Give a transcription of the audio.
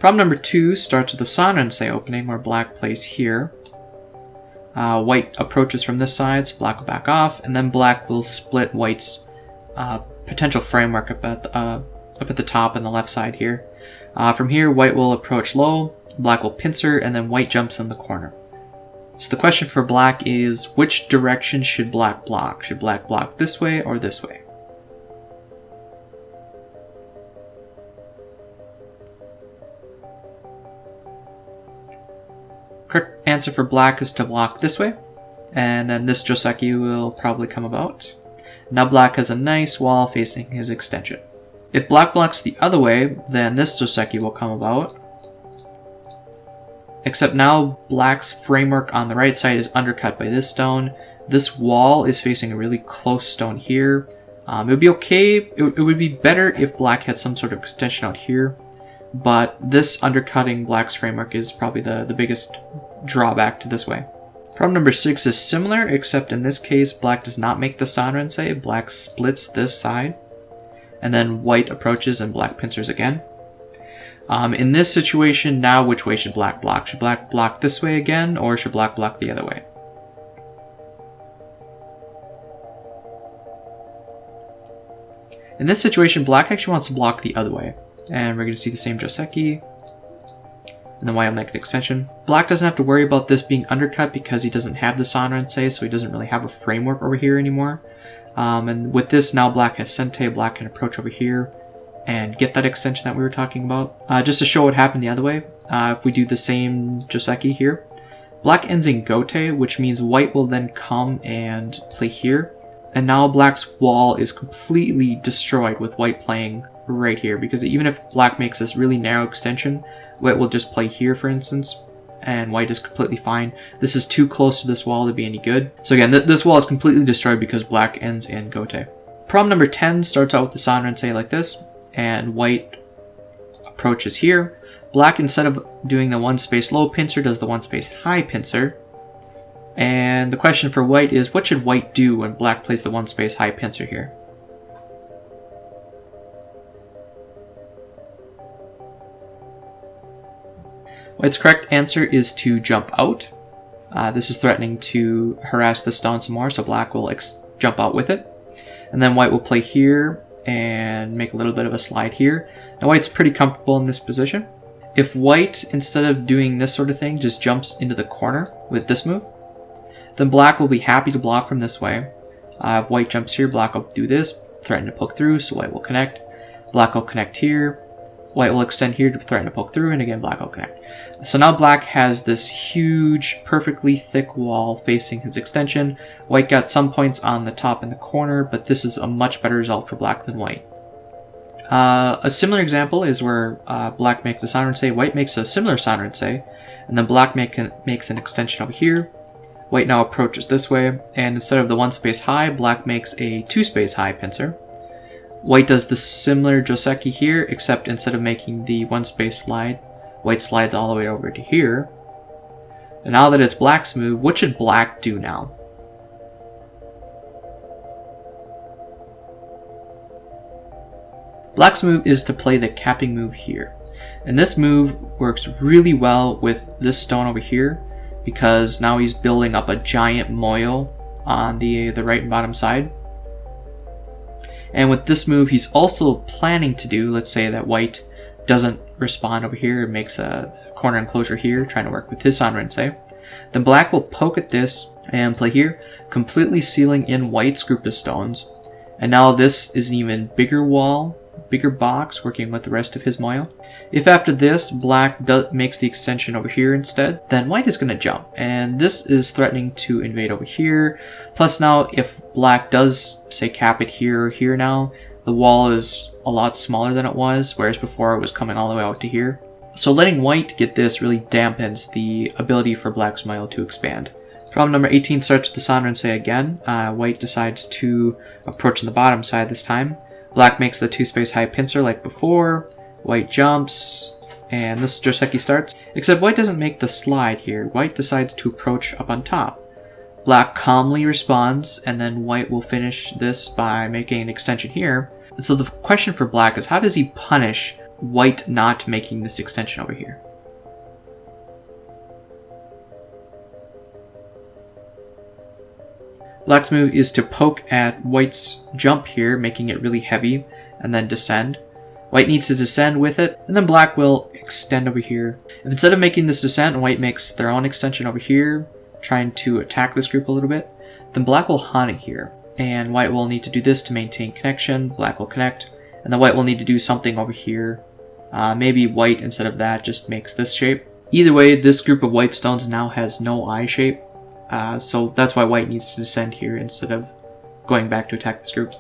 Problem number 2 starts with the Sanrensei opening where black plays here. White approaches from this side, so black will back off, and then black will split white's potential framework up at the top and the left side here. From here, white will approach low, black will pincer, and then white jumps in the corner. So the question for black is, which direction should black block? Should black block this way or this way? Correct answer for black is to block this way, and then this Joseki will probably come about. Now black has a nice wall facing his extension. If black blocks the other way, then this Joseki will come about. Except now black's framework on the right side is undercut by this stone. This wall is facing a really close stone here. It would be okay, it would be better if black had some sort of extension out here, but this undercutting black's framework is probably the biggest drawback to this way. Problem number 6 is similar, except in this case black does not make the Sanrensei, black splits this side, and then white approaches and black pincers again. In this situation, now which way should black block? Should black block this way again, or should black block the other way? In this situation, black actually wants to block the other way. And we're going to see the same Joseki. And then white will make an extension. Black doesn't have to worry about this being undercut because he doesn't have the Sanrensei, so he doesn't really have a framework over here anymore. And with this, now black has Sente, black can approach over here and get that extension that we were talking about. Just to show what happened the other way, if we do the same Joseki here, black ends in Gote, which means white will then come and play here. And now black's wall is completely destroyed with white playing right here, because even if black makes this really narrow extension, white will just play here, for instance, and white is completely fine. This is too close to this wall to be any good. So again, this wall is completely destroyed because black ends in Gote. Problem number 10 starts out with the Sanrensei like this, and white approaches here. Black, instead of doing the one space low pincer, does the one space high pincer. And the question for white is, what should white do when black plays the one space high pincer here? White's correct answer is to jump out. This is threatening to harass the stone some more, so black will jump out with it. And then white will play here and make a little bit of a slide here. Now white's pretty comfortable in this position. If white, instead of doing this sort of thing, just jumps into the corner with this move, then black will be happy to block from this way. If white jumps here, black will do this, threaten to poke through, so white will connect. Black will connect here. White will extend here to threaten to poke through, and again black will connect. So now black has this huge, perfectly thick wall facing his extension. White got some points on the top and the corner, but this is a much better result for black than white. A similar example is where black makes a Sanrensei, white makes a similar Sanrensei, and then black makes an extension over here. White now approaches this way, and instead of the one space high, black makes a two space high pincer. White does the similar Joseki here, except instead of making the one space slide, white slides all the way over to here. And now that it's black's move, what should black do now? Black's move is to play the capping move here. And this move works really well with this stone over here, because now he's building up a giant moyo on the right and bottom side. And with this move, he's also planning to do, let's say that white doesn't respond over here, makes a corner enclosure here, trying to work with his Sanrensei. Then black will poke at this and play here, completely sealing in white's group of stones. And now this is an even bigger wall, bigger box, working with the rest of his moyo. If after this, black makes the extension over here instead, then white is going to jump. And this is threatening to invade over here. Plus now, if black does, say, cap it here or here now, the wall is a lot smaller than it was, whereas before it was coming all the way out to here. So letting white get this really dampens the ability for black's moyo to expand. Problem number 18 starts with the Sanrensei again. White decides to approach on the bottom side this time. Black makes the two space high pincer like before, white jumps, and this Joseki starts. Except white doesn't make the slide here, white decides to approach up on top. Black calmly responds, and then white will finish this by making an extension here. So the question for black is, how does he punish white not making this extension over here. Black's move is to poke at white's jump here, making it really heavy, and then descend. White needs to descend with it, and then black will extend over here. If instead of making this descent, white makes their own extension over here, trying to attack this group a little bit, then black will haunt it here. And white will need to do this to maintain connection, black will connect, and then white will need to do something over here. Maybe white, instead of that, just makes this shape. Either way, this group of white stones now has no eye shape, so that's why white needs to descend here instead of going back to attack this group.